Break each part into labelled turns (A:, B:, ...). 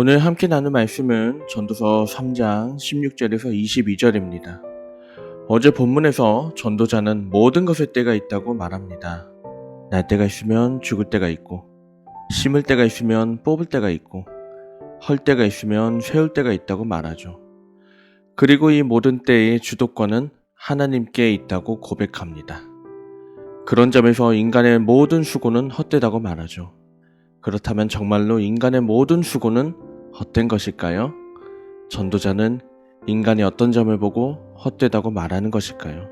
A: 오늘 함께 나눌 말씀은 전도서 3장 16절에서 22절입니다. 어제 본문에서 전도자는 모든 것의 때가 있다고 말합니다. 날 때가 있으면 죽을 때가 있고, 심을 때가 있으면 뽑을 때가 있고, 헐 때가 있으면 세울 때가 있다고 말하죠. 그리고 이 모든 때의 주도권은 하나님께 있다고 고백합니다. 그런 점에서 인간의 모든 수고는 헛되다고 말하죠. 그렇다면 정말로 인간의 모든 수고는 헛된 것일까요? 전도자는 인간이 어떤 점을 보고 헛되다고 말하는 것일까요?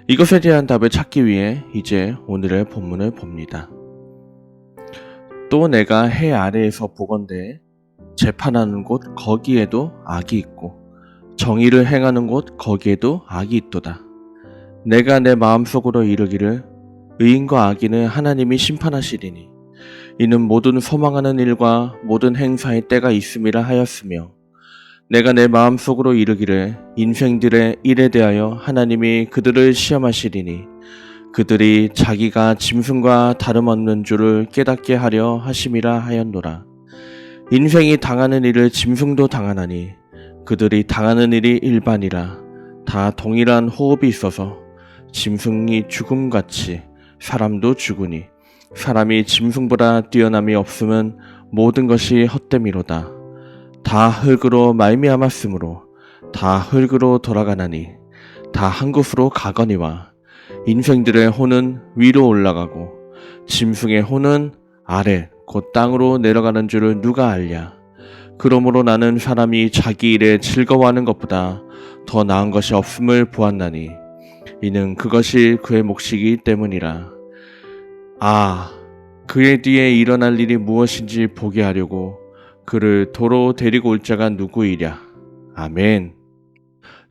A: 이것에 대한 답을 찾기 위해 이제 오늘의 본문을 봅니다. 또 내가 해 아래에서 보건대 재판하는 곳 거기에도 악이 있고 정의를 행하는 곳 거기에도 악이 있도다. 내가 내 마음속으로 이르기를 의인과 악인을 하나님이 심판하시리니 이는 모든 소망하는 일과 모든 행사의 때가 있음이라 하였으며 내가 내 마음속으로 이르기를 인생들의 일에 대하여 하나님이 그들을 시험하시리니 그들이 자기가 짐승과 다름없는 줄을 깨닫게 하려 하심이라 하였노라. 인생이 당하는 일을 짐승도 당하나니 그들이 당하는 일이 일반이라 다 동일한 호흡이 있어서 짐승이 죽음같이 사람도 죽으니 사람이 짐승보다 뛰어남이 없음은 모든 것이 헛됨이로다. 다 흙으로 말미암았으므로 다 흙으로 돌아가나니 다 한 곳으로 가거니와 인생들의 혼은 위로 올라가고 짐승의 혼은 아래 곧 땅으로 내려가는 줄을 누가 알랴. 그러므로 나는 사람이 자기 일에 즐거워하는 것보다 더 나은 것이 없음을 보았나니 이는 그것이 그의 몫이기 때문이라. 그의 뒤에 일어날 일이 무엇인지 보게 하려고 그를 도로 데리고 올 자가 누구이랴. 아멘.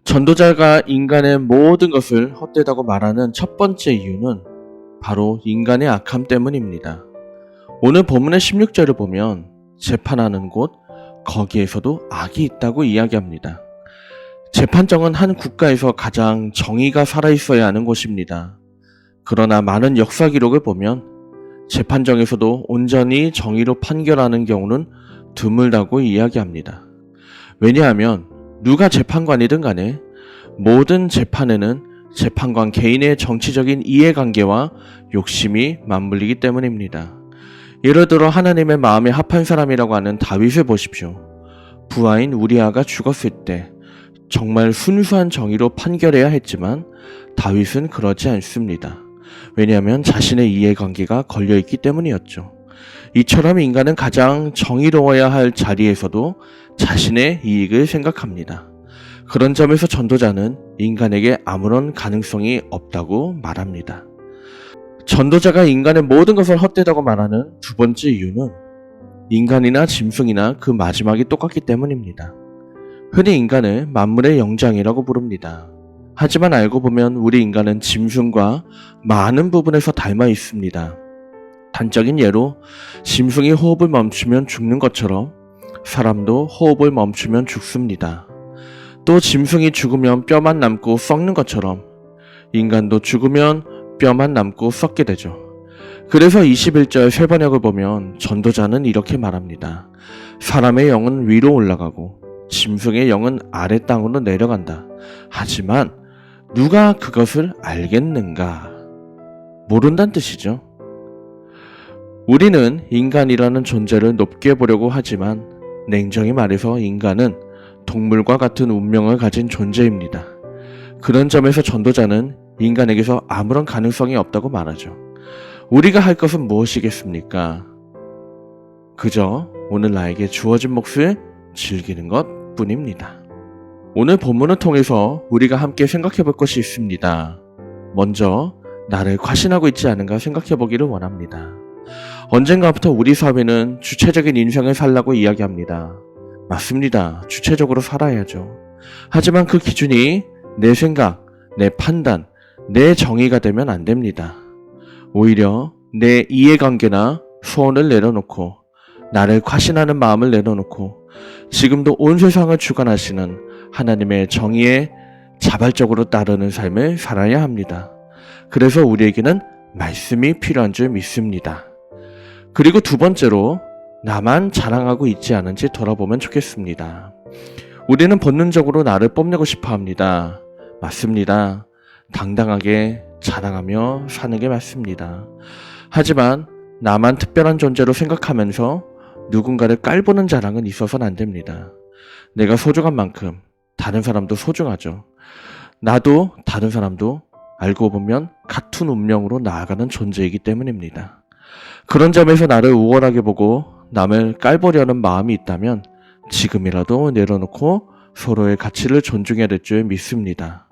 A: 전도자가 인간의 모든 것을 헛되다고 말하는 첫 번째 이유는 바로 인간의 악함 때문입니다. 오늘 본문의 16절을 보면 재판하는 곳 거기에서도 악이 있다고 이야기합니다. 재판정은 한 국가에서 가장 정의가 살아있어야 하는 곳입니다. 그러나 많은 역사 기록을 보면 재판정에서도 온전히 정의로 판결하는 경우는 드물다고 이야기합니다. 왜냐하면 누가 재판관이든 간에 모든 재판에는 재판관 개인의 정치적인 이해관계와 욕심이 맞물리기 때문입니다. 예를 들어 하나님의 마음에 합한 사람이라고 하는 다윗을 보십시오. 부하인 우리아가 죽었을 때 정말 순수한 정의로 판결해야 했지만 다윗은 그러지 않습니다. 왜냐하면 자신의 이해관계가 걸려있기 때문이었죠. 이처럼 인간은 가장 정의로워야 할 자리에서도 자신의 이익을 생각합니다. 그런 점에서 전도자는 인간에게 아무런 가능성이 없다고 말합니다. 전도자가 인간의 모든 것을 헛되다고 말하는 두 번째 이유는 인간이나 짐승이나 그 마지막이 똑같기 때문입니다. 흔히 인간을 만물의 영장이라고 부릅니다. 하지만 알고 보면 우리 인간은 짐승과 많은 부분에서 닮아 있습니다. 단적인 예로 짐승이 호흡을 멈추면 죽는 것처럼 사람도 호흡을 멈추면 죽습니다. 또 짐승이 죽으면 뼈만 남고 썩는 것처럼 인간도 죽으면 뼈만 남고 썩게 되죠. 그래서 21절 세 번역을 보면 전도자는 이렇게 말합니다. 사람의 영은 위로 올라가고 짐승의 영은 아래 땅으로 내려간다. 하지만 누가 그것을 알겠는가? 모른다는 뜻이죠. 우리는 인간이라는 존재를 높게 보려고 하지만 냉정히 말해서 인간은 동물과 같은 운명을 가진 존재입니다. 그런 점에서 전도자는 인간에게서 아무런 가능성이 없다고 말하죠. 우리가 할 것은 무엇이겠습니까? 그저 오늘 나에게 주어진 몫을 즐기는 것 뿐입니다. 오늘 본문을 통해서 우리가 함께 생각해 볼 것이 있습니다. 먼저 나를 과신하고 있지 않은가 생각해 보기를 원합니다. 언젠가부터 우리 사회는 주체적인 인생을 살라고 이야기합니다. 맞습니다. 주체적으로 살아야죠. 하지만 그 기준이 내 생각, 내 판단, 내 정의가 되면 안 됩니다. 오히려 내 이해관계나 소원을 내려놓고 나를 과신하는 마음을 내려놓고 지금도 온 세상을 주관하시는 하나님의 정의에 자발적으로 따르는 삶을 살아야 합니다. 그래서 우리에게는 말씀이 필요한 줄 믿습니다. 그리고 두 번째로 나만 자랑하고 있지 않은지 돌아보면 좋겠습니다. 우리는 본능적으로 나를 뽐내고 싶어 합니다. 맞습니다. 당당하게 자랑하며 사는 게 맞습니다. 하지만 나만 특별한 존재로 생각하면서 누군가를 깔보는 자랑은 있어서는 안 됩니다. 내가 소중한 만큼 다른 사람도 소중하죠. 나도 다른 사람도 알고 보면 같은 운명으로 나아가는 존재이기 때문입니다. 그런 점에서 나를 우월하게 보고 남을 깔보려는 마음이 있다면 지금이라도 내려놓고 서로의 가치를 존중해야 될 줄 믿습니다.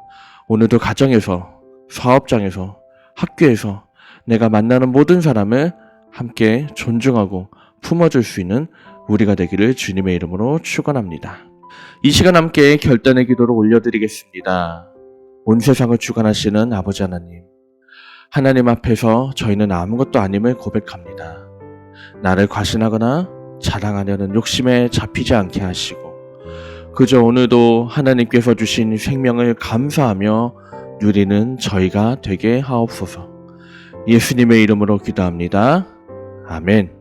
A: 오늘도 가정에서, 사업장에서, 학교에서 내가 만나는 모든 사람을 함께 존중하고 품어줄 수 있는 우리가 되기를 주님의 이름으로 축원합니다. 이 시간 함께 결단의 기도를 올려드리겠습니다. 온 세상을 주관하시는 아버지 하나님, 하나님 앞에서 저희는 아무것도 아님을 고백합니다. 나를 과신하거나 자랑하려는 욕심에 잡히지 않게 하시고 그저 오늘도 하나님께서 주신 생명을 감사하며 누리는 저희가 되게 하옵소서. 예수님의 이름으로 기도합니다. 아멘.